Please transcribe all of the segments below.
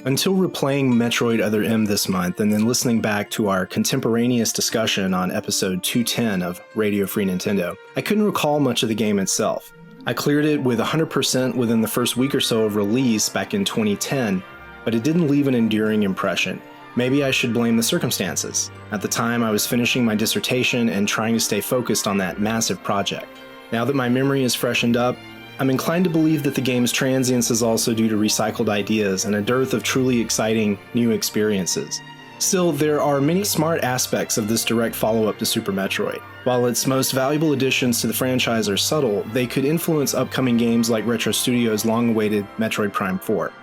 Until replaying Metroid Other M this month and then listening back to our contemporaneous discussion on episode 210 of Radio Free Nintendo, I couldn't recall much of the game itself. I cleared it with 100% within the first week or so of release back in 2010, but it didn't leave an enduring impression. Maybe I should blame the circumstances. At the time, I was finishing my dissertation and trying to stay focused on that massive project. Now that my memory is freshened up, I'm inclined to believe that the game's transience is also due to recycled ideas and a dearth of truly exciting new experiences. Still, there are many smart aspects of this direct follow-up to Super Metroid. While its most valuable additions to the franchise are subtle, they could influence upcoming games like Retro Studios' long-awaited Metroid Prime 4.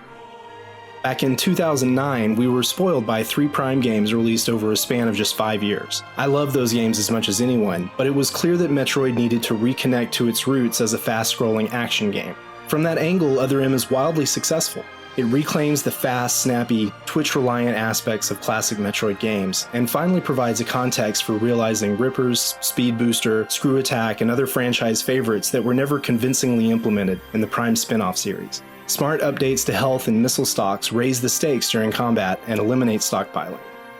Back in 2009, we were spoiled by 3 Prime games released over a span of just 5 years. I love those games as much as anyone, but it was clear that Metroid needed to reconnect to its roots as a fast-scrolling action game. From that angle, Other M is wildly successful. It reclaims the fast, snappy, twitch-reliant aspects of classic Metroid games, and finally provides a context for realizing Rippers, Speed Booster, Screw Attack, and other franchise favorites that were never convincingly implemented in the Prime spin-off series. Smart updates to health and missile stocks raise the stakes during combat and eliminate stockpiling.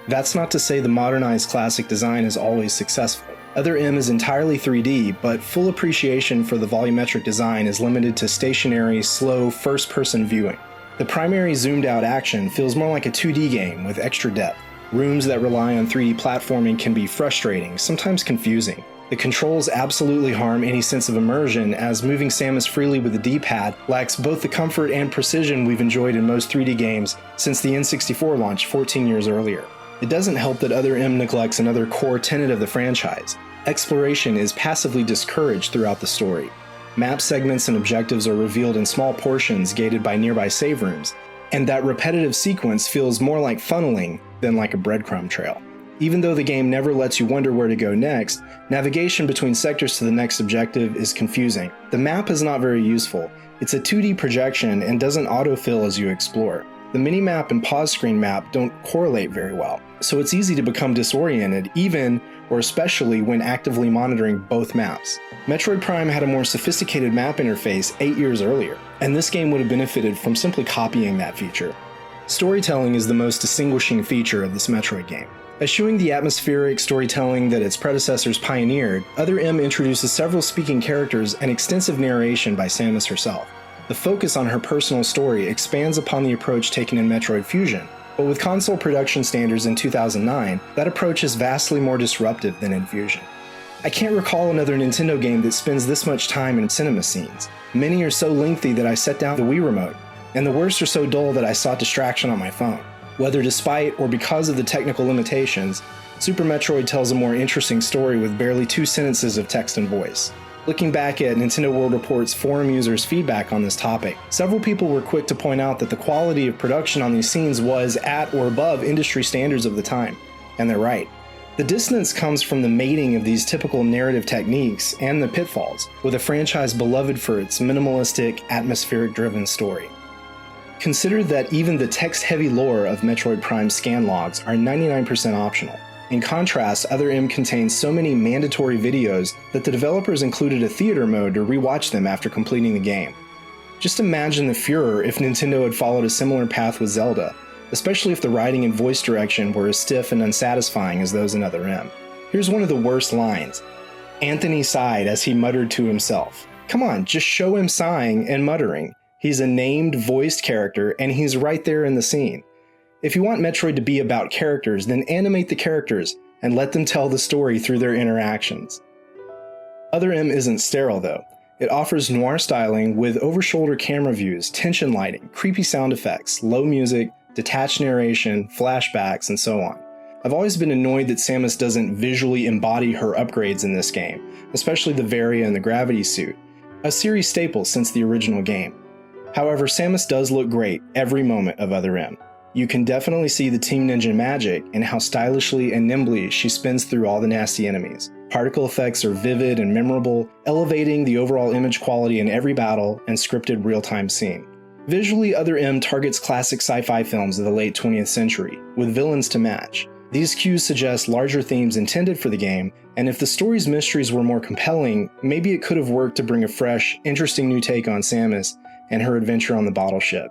That's not to say the modernized classic design is always successful. Other M is entirely 3D, but full appreciation for the volumetric design is limited to stationary, slow, first-person viewing. The primary zoomed-out action feels more like a 2D game with extra depth. Rooms that rely on 3D platforming can be frustrating, sometimes confusing. The controls absolutely harm any sense of immersion, as moving Samus freely with the D-pad lacks both the comfort and precision we've enjoyed in most 3D games since the N64 launch 14 years earlier. It doesn't help that Other M neglects another core tenet of the franchise. Exploration is passively discouraged throughout the story. Map segments and objectives are revealed in small portions gated by nearby save rooms, and that repetitive sequence feels more like funneling than like a breadcrumb trail. Even though the game never lets you wonder where to go next, navigation between sectors to the next objective is confusing. The map is not very useful. It's a 2D projection and doesn't autofill as you explore. The minimap and pause screen map don't correlate very well, so it's easy to become disoriented, even or especially when actively monitoring both maps. Metroid Prime had a more sophisticated map interface 8 years earlier, and this game would have benefited from simply copying that feature. Storytelling is the most distinguishing feature of this Metroid game. Eschewing the atmospheric storytelling that its predecessors pioneered, Other M introduces several speaking characters and extensive narration by Samus herself. The focus on her personal story expands upon the approach taken in Metroid Fusion, but with console production standards in 2009, that approach is vastly more disruptive than in Fusion. I can't recall another Nintendo game that spends this much time in cinema scenes. Many are so lengthy that I set down the Wii Remote, and the worst are so dull that I sought distraction on my phone. Whether despite or because of the technical limitations, Super Metroid tells a more interesting story with barely 2 sentences of text and voice. Looking back at Nintendo World Report's forum users' feedback on this topic, several people were quick to point out that the quality of production on these scenes was at or above industry standards of the time, and they're right. The dissonance comes from the mating of these typical narrative techniques and the pitfalls, with a franchise beloved for its minimalistic, atmospheric-driven story. Consider that even the text-heavy lore of Metroid Prime's scan logs are 99% optional. In contrast, Other M contains so many mandatory videos that the developers included a theater mode to rewatch them after completing the game. Just imagine the furor if Nintendo had followed a similar path with Zelda, especially if the writing and voice direction were as stiff and unsatisfying as those in Other M. Here's one of the worst lines. Anthony sighed as he muttered to himself. Come on, just show him sighing and muttering. He's a named, voiced character, and he's right there in the scene. If you want Metroid to be about characters, then animate the characters and let them tell the story through their interactions. Other M isn't sterile, though. It offers noir styling with over-shoulder camera views, tension lighting, creepy sound effects, low music, detached narration, flashbacks, and so on. I've always been annoyed that Samus doesn't visually embody her upgrades in this game, especially the Varia and the Gravity Suit, a series staple since the original game. However, Samus does look great every moment of Other M. You can definitely see the Team Ninja magic in how stylishly and nimbly she spins through all the nasty enemies. Particle effects are vivid and memorable, elevating the overall image quality in every battle and scripted real-time scene. Visually, Other M targets classic sci-fi films of the late 20th century, with villains to match. These cues suggest larger themes intended for the game, and if the story's mysteries were more compelling, maybe it could have worked to bring a fresh, interesting new take on Samus and her adventure on the bottle ship.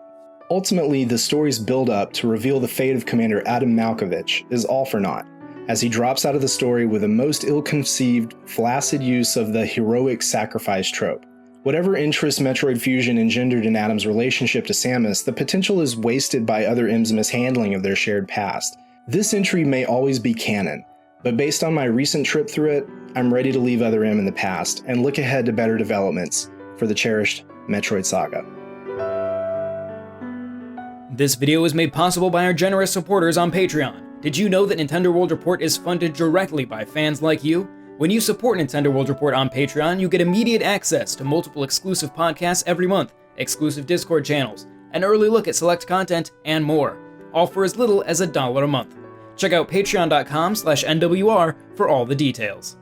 Ultimately, the story's build-up to reveal the fate of Commander Adam Malkovich is all for naught, as he drops out of the story with a most ill-conceived, flaccid use of the heroic sacrifice trope. Whatever interest Metroid Fusion engendered in Adam's relationship to Samus, the potential is wasted by Other M's mishandling of their shared past. This entry may always be canon, but based on my recent trip through it, I'm ready to leave Other M in the past and look ahead to better developments for the cherished Metroid saga. This video was made possible by our generous supporters on Patreon. Did you know that Nintendo World Report is funded directly by fans like you? When you support Nintendo World Report on Patreon, you get immediate access to multiple exclusive podcasts every month, exclusive Discord channels, an early look at select content, and more, all for as little as $1 a month. Check out patreon.com/NWR for all the details.